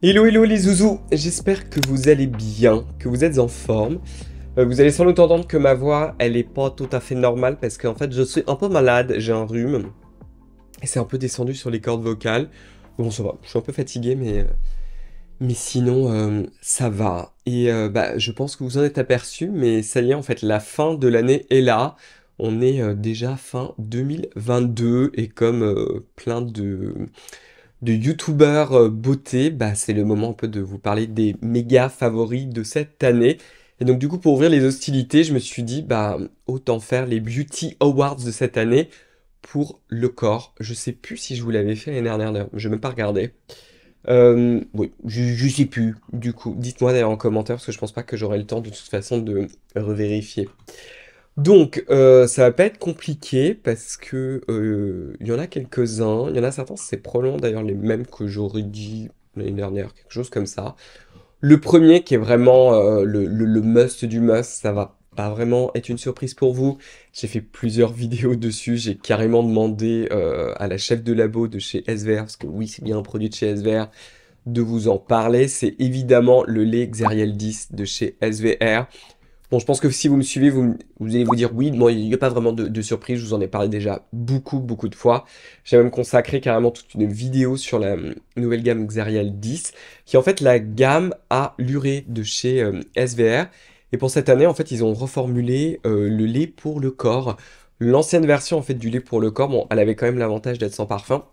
Hello hello les zouzous, j'espère que vous allez bien, que vous êtes en forme. Vous allez sans doute entendre que ma voix, elle est pas tout à fait normale parce qu'en fait je suis un peu malade, j'ai un rhume. Et c'est un peu descendu sur les cordes vocales. Bon ça va, je suis un peu fatigué mais sinon ça va. Et je pense que vous en êtes aperçu, mais ça y est en fait la fin de l'année est là. On est déjà fin 2022 et comme plein de youtubeurs beauté, c'est le moment un peu de vous parler des méga favoris de cette année. Et donc du coup, pour ouvrir les hostilités, je me suis dit, autant faire les Beauty Awards de cette année pour le corps. Je sais plus si je vous l'avais fait l'année dernière, d'ailleurs, je vais même pas regarder. Oui, je sais plus. Du coup, dites-moi d'ailleurs en commentaire, parce que je pense pas que j'aurai le temps de toute façon de revérifier. Donc, ça va pas être compliqué parce que il y en a quelques-uns. Il y en a certains, c'est probablement d'ailleurs les mêmes que j'aurais dit l'année dernière, quelque chose comme ça. Le premier qui est vraiment le must du must, ça va pas vraiment être une surprise pour vous. J'ai fait plusieurs vidéos dessus. J'ai carrément demandé à la chef de labo de chez SVR, parce que oui, c'est bien un produit de chez SVR, de vous en parler. C'est évidemment le lait Xeriel 10 de chez SVR. Bon, je pense que si vous me suivez, vous allez vous dire oui, bon, il n'y a pas vraiment de surprise, je vous en ai parlé déjà beaucoup de fois. J'ai même consacré carrément toute une vidéo sur la nouvelle gamme Xerial 10, qui est en fait la gamme à l'urée de chez SVR. Et pour cette année, en fait, ils ont reformulé le lait pour le corps. L'ancienne version en fait du lait pour le corps, bon, elle avait quand même l'avantage d'être sans parfum,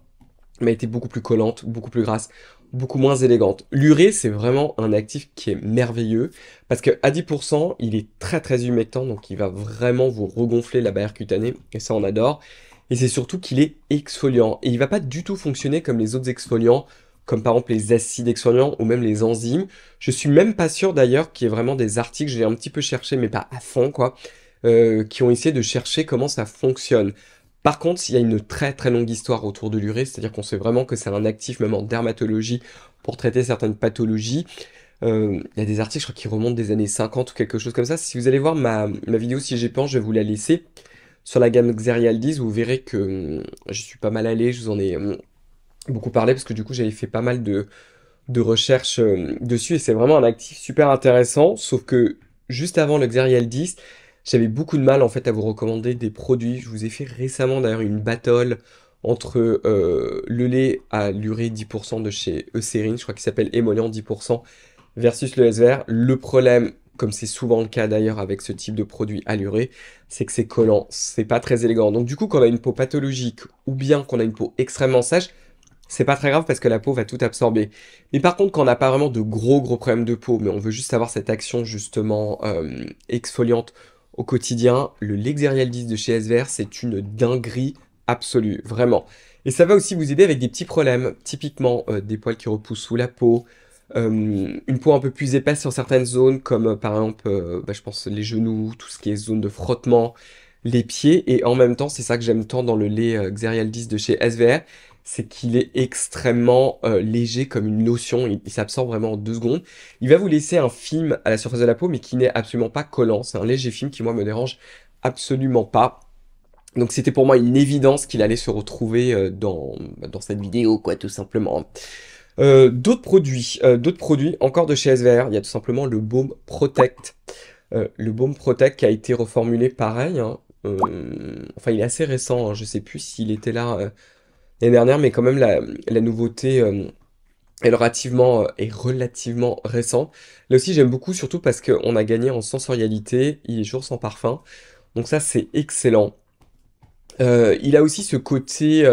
mais elle était beaucoup plus collante, beaucoup plus grasse, beaucoup moins élégante. L'urée, c'est vraiment un actif qui est merveilleux, parce que à 10%, il est très humectant, donc il va vraiment vous regonfler la barrière cutanée, et ça on adore. Et c'est surtout qu'il est exfoliant, et il va pas du tout fonctionner comme les autres exfoliants, comme par exemple les acides exfoliants ou même les enzymes. Je suis même pas sûr d'ailleurs qu'il y ait vraiment des articles, j'ai un petit peu cherché, mais pas à fond quoi, qui ont essayé de chercher comment ça fonctionne. Par contre, il y a une très longue histoire autour de l'urée, c'est-à-dire qu'on sait vraiment que c'est un actif même en dermatologie pour traiter certaines pathologies. Il y a des articles, je crois, qui remontent des années 50 ou quelque chose comme ça. Si vous allez voir ma vidéo si j'y pense, je vais vous la laisser. Sur la gamme Xerialdis, vous verrez que je suis pas mal allé, je vous en ai beaucoup parlé, parce que du coup j'avais fait pas mal de recherches dessus, et c'est vraiment un actif super intéressant, sauf que juste avant le Xerialdis, j'avais beaucoup de mal en fait à vous recommander des produits. Je vous ai fait récemment d'ailleurs une battle entre le lait à l'urée 10% de chez Eucérine, je crois qu'il s'appelle Émollient 10%, versus le SVR. Le problème, comme c'est souvent le cas d'ailleurs avec ce type de produit à l'urée, c'est que c'est collant, c'est pas très élégant. Donc du coup, quand on a une peau pathologique ou bien qu'on a une peau extrêmement sèche, c'est pas très grave parce que la peau va tout absorber. Mais par contre, quand on n'a pas vraiment de gros problèmes de peau, mais on veut juste avoir cette action justement exfoliante au quotidien, le Lexerial 10 de chez SVR, c'est une dinguerie absolue, vraiment. Et ça va aussi vous aider avec des petits problèmes, typiquement des poils qui repoussent sous la peau, une peau un peu plus épaisse sur certaines zones, comme par exemple, je pense les genoux, tout ce qui est zone de frottement, les pieds, et en même temps, c'est ça que j'aime tant dans le lait Xerial 10 de chez SVR, c'est qu'il est extrêmement léger comme une lotion, il s'absorbe vraiment en 2 secondes. Il va vous laisser un film à la surface de la peau, mais qui n'est absolument pas collant, c'est un léger film qui moi me dérange absolument pas. Donc c'était pour moi une évidence qu'il allait se retrouver dans cette vidéo, quoi, tout simplement. D'autres produits, encore de chez SVR, il y a tout simplement le Baume Protect. Le Baume Protect qui a été reformulé pareil, hein. Enfin, il est assez récent, hein, je sais plus s'il était là l'année dernière, mais quand même la nouveauté est relativement récente. Là aussi, j'aime beaucoup, surtout parce qu'on a gagné en sensorialité, il est toujours sans parfum, donc ça c'est excellent. Il a aussi ce côté,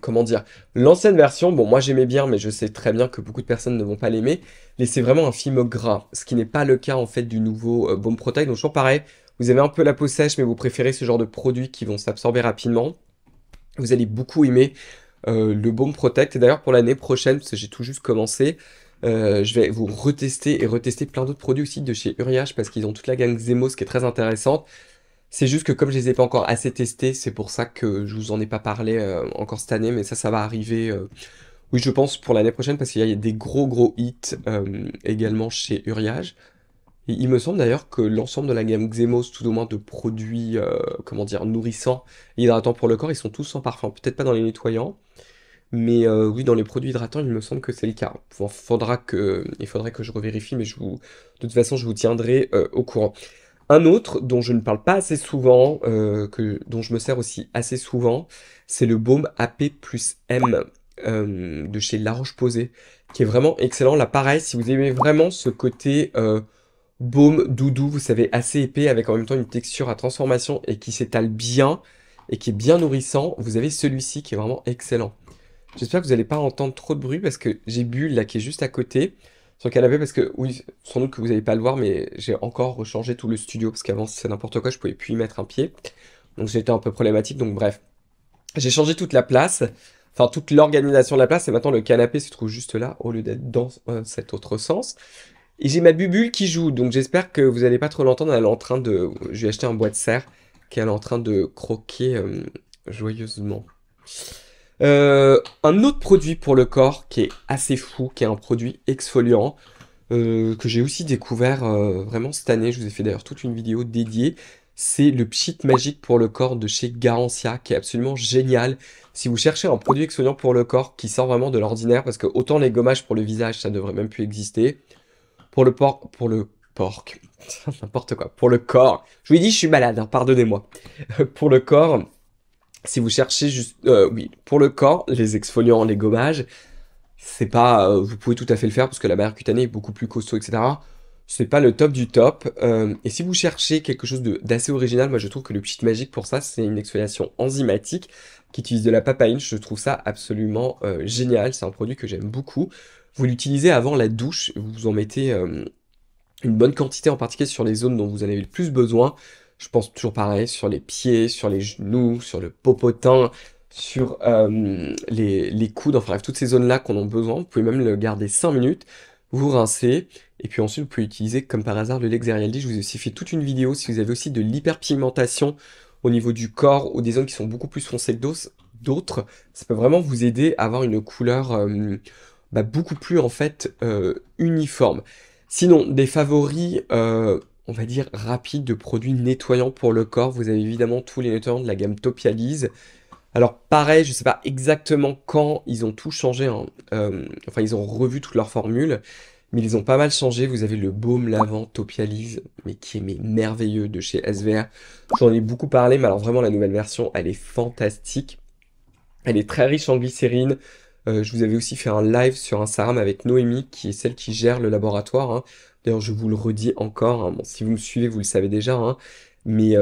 comment dire, l'ancienne version, bon moi j'aimais bien, mais je sais très bien que beaucoup de personnes ne vont pas l'aimer, mais c'est vraiment un film gras, ce qui n'est pas le cas en fait du nouveau Baume Protect, donc toujours pareil, vous avez un peu la peau sèche, mais vous préférez ce genre de produits qui vont s'absorber rapidement, vous allez beaucoup aimer le Baume Protect, et d'ailleurs pour l'année prochaine, parce que j'ai tout juste commencé, je vais vous retester et retester plein d'autres produits aussi de chez Uriage, parce qu'ils ont toute la gamme Xemos qui est très intéressante. C'est juste que comme je les ai pas encore assez testés, c'est pour ça que je vous en ai pas parlé encore cette année, mais ça va arriver, oui, je pense pour l'année prochaine, parce qu'il y a des gros hits également chez Uriage. Et il me semble d'ailleurs que l'ensemble de la gamme Xemos, tout au moins de produits, comment dire, nourrissants et hydratants pour le corps, ils sont tous sans parfum. Peut-être pas dans les nettoyants, Mais oui, dans les produits hydratants, il me semble que c'est le cas. Il faudrait que je revérifie, mais de toute façon, je vous tiendrai au courant. Un autre dont je ne parle pas assez souvent, dont je me sers aussi assez souvent, c'est le baume AP plus M de chez La Roche-Posay, qui est vraiment excellent. Là, pareil, si vous aimez vraiment ce côté baume doudou, vous savez, assez épais, avec en même temps une texture à transformation et qui s'étale bien et qui est bien nourrissant, vous avez celui-ci qui est vraiment excellent. J'espère que vous n'allez pas entendre trop de bruit parce que j'ai Bulle là qui est juste à côté sur le canapé parce que oui, sans doute que vous n'allez pas le voir, mais j'ai encore rechangé tout le studio parce qu'avant c'est n'importe quoi, je pouvais plus y mettre un pied. Donc c'était un peu problématique, donc bref. J'ai changé toute la place, enfin toute l'organisation de la place et maintenant le canapé se trouve juste là au lieu d'être dans cet autre sens. Et j'ai ma Bubule qui joue, donc j'espère que vous n'allez pas trop l'entendre, elle est en train de... Je lui ai acheté un bois de serre qu'elle est en train de croquer joyeusement. Un autre produit pour le corps qui est assez fou, qui est un produit exfoliant, que j'ai aussi découvert vraiment cette année. Je vous ai fait d'ailleurs toute une vidéo dédiée. C'est le Pchit Magique pour le corps de chez Garancia, qui est absolument génial. Si vous cherchez un produit exfoliant pour le corps qui sort vraiment de l'ordinaire, parce que autant les gommages pour le visage, ça devrait même plus exister. Pour le porc, n'importe quoi, pour le corps. Je vous ai dit, je suis malade, hein, pardonnez-moi. Pour le corps, si vous cherchez juste, oui, pour le corps, les exfoliants, les gommages, c'est pas, vous pouvez tout à fait le faire parce que la barrière cutanée est beaucoup plus costaud, etc. C'est pas le top du top. Et si vous cherchez quelque chose d'assez original, moi je trouve que le Pchit Magique pour ça, c'est une exfoliation enzymatique qui utilise de la papaïne. Je trouve ça absolument génial. C'est un produit que j'aime beaucoup. Vous l'utilisez avant la douche, vous en mettez une bonne quantité, en particulier sur les zones dont vous en avez le plus besoin. Je pense toujours pareil, sur les pieds, sur les genoux, sur le popotin, sur les coudes, enfin bref, toutes ces zones-là qu'on a besoin. Vous pouvez même le garder 5 minutes, vous rincez, et puis ensuite vous pouvez utiliser comme par hasard le Lexerialdi. Je vous ai aussi fait toute une vidéo si vous avez aussi de l'hyperpigmentation au niveau du corps ou des zones qui sont beaucoup plus foncées que d'autres. Ça peut vraiment vous aider à avoir une couleur beaucoup plus en fait uniforme. Sinon, des favoris, on va dire, rapides de produits nettoyants pour le corps. Vous avez évidemment tous les nettoyants de la gamme Topialise. Alors pareil, je ne sais pas exactement quand ils ont tout changé, hein. Enfin, ils ont revu toute leur formule, mais ils ont pas mal changé. Vous avez le baume lavant Topialise, mais qui est merveilleux de chez SVR. J'en ai beaucoup parlé, mais alors vraiment la nouvelle version, elle est fantastique. Elle est très riche en glycérine. Je vous avais aussi fait un live sur Instagram avec Noémie, qui est celle qui gère le laboratoire, hein. D'ailleurs, je vous le redis encore, hein. Bon, si vous me suivez, vous le savez déjà, hein. Mais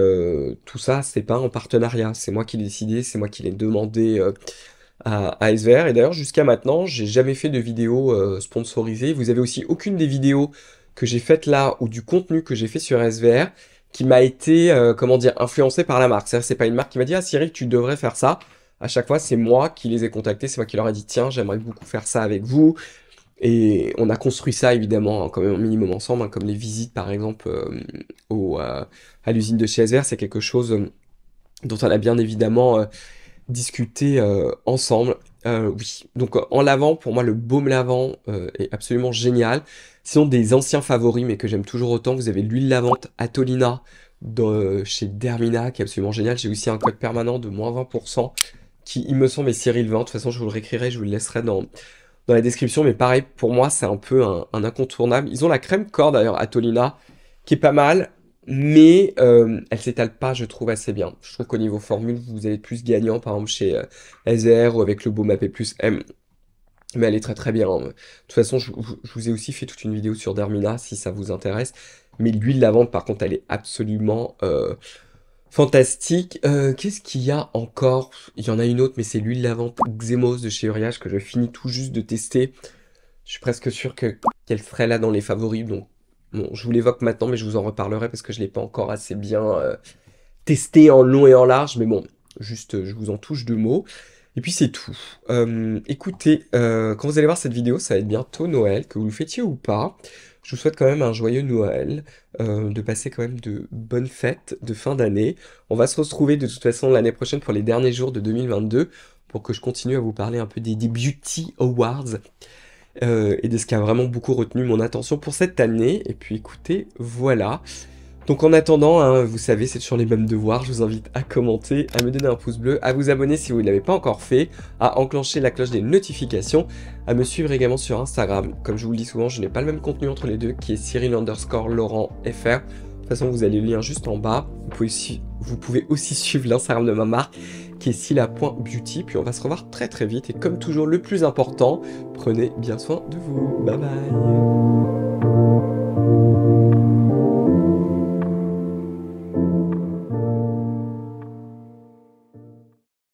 tout ça, c'est pas en partenariat. C'est moi qui l'ai décidé, c'est moi qui l'ai demandé à SVR. Et d'ailleurs, jusqu'à maintenant, j'ai jamais fait de vidéo sponsorisée. Vous avez aussi aucune des vidéos que j'ai faites là, ou du contenu que j'ai fait sur SVR, qui m'a été, comment dire, influencé par la marque. C'est-à-dire, c'est pas une marque qui m'a dit, ah Cyril, tu devrais faire ça. À chaque fois, c'est moi qui les ai contactés, c'est moi qui leur ai dit, tiens, j'aimerais beaucoup faire ça avec vous. Et on a construit ça, évidemment, hein, quand même un minimum ensemble, hein, comme les visites, par exemple, à l'usine de chez SVR, c'est quelque chose dont on a bien évidemment discuté ensemble. Oui, donc en lavant, pour moi, le baume lavant est absolument génial. Sinon, des anciens favoris, mais que j'aime toujours autant, vous avez l'huile lavante Atolina chez Dermina, qui est absolument génial. J'ai aussi un code permanent de moins 20%, qui, il me semble, est Cyril 20. De toute façon, je vous le réécrirai, je vous le laisserai dans la description, mais pareil, pour moi, c'est un peu un incontournable. Ils ont la crème corps, d'ailleurs, Atolina, qui est pas mal, mais elle s'étale pas, je trouve, assez bien. Je trouve qu'au niveau formule, vous allez plus gagnant, par exemple, chez SR ou avec le Baume AP plus M. Mais elle est très très bien, hein. De toute façon, je vous ai aussi fait toute une vidéo sur Dermina, si ça vous intéresse. Mais l'huile lavande, par contre, elle est absolument fantastique. Qu'est-ce qu'il y a encore? Il y en a une autre, mais c'est l'huile lavande Xemos de chez Uriage que je finis tout juste de tester. Je suis presque sûr qu'elle serait là dans les favoris. Donc, bon, je vous l'évoque maintenant, mais je vous en reparlerai parce que je ne l'ai pas encore assez bien testé en long et en large. Mais bon, juste, je vous en touche deux mots. Et puis c'est tout. Écoutez, quand vous allez voir cette vidéo, ça va être bientôt Noël, que vous le fêtiez ou pas. Je vous souhaite quand même un joyeux Noël, de passer quand même de bonnes fêtes de fin d'année. On va se retrouver de toute façon l'année prochaine pour les derniers jours de 2022, pour que je continue à vous parler un peu des Beauty Awards, et de ce qui a vraiment beaucoup retenu mon attention pour cette année. Et puis écoutez, voilà. Donc en attendant, hein, vous savez, c'est toujours les mêmes devoirs. Je vous invite à commenter, à me donner un pouce bleu, à vous abonner si vous ne l'avez pas encore fait, à enclencher la cloche des notifications, à me suivre également sur Instagram. Comme je vous le dis souvent, je n'ai pas le même contenu entre les deux, qui est Cyril_Laurent_FR. De toute façon, vous avez le lien juste en bas. Vous pouvez aussi suivre l'Instagram de ma marque, qui est Scylla.beauty. Puis on va se revoir très très vite. Et comme toujours, le plus important, prenez bien soin de vous. Bye bye.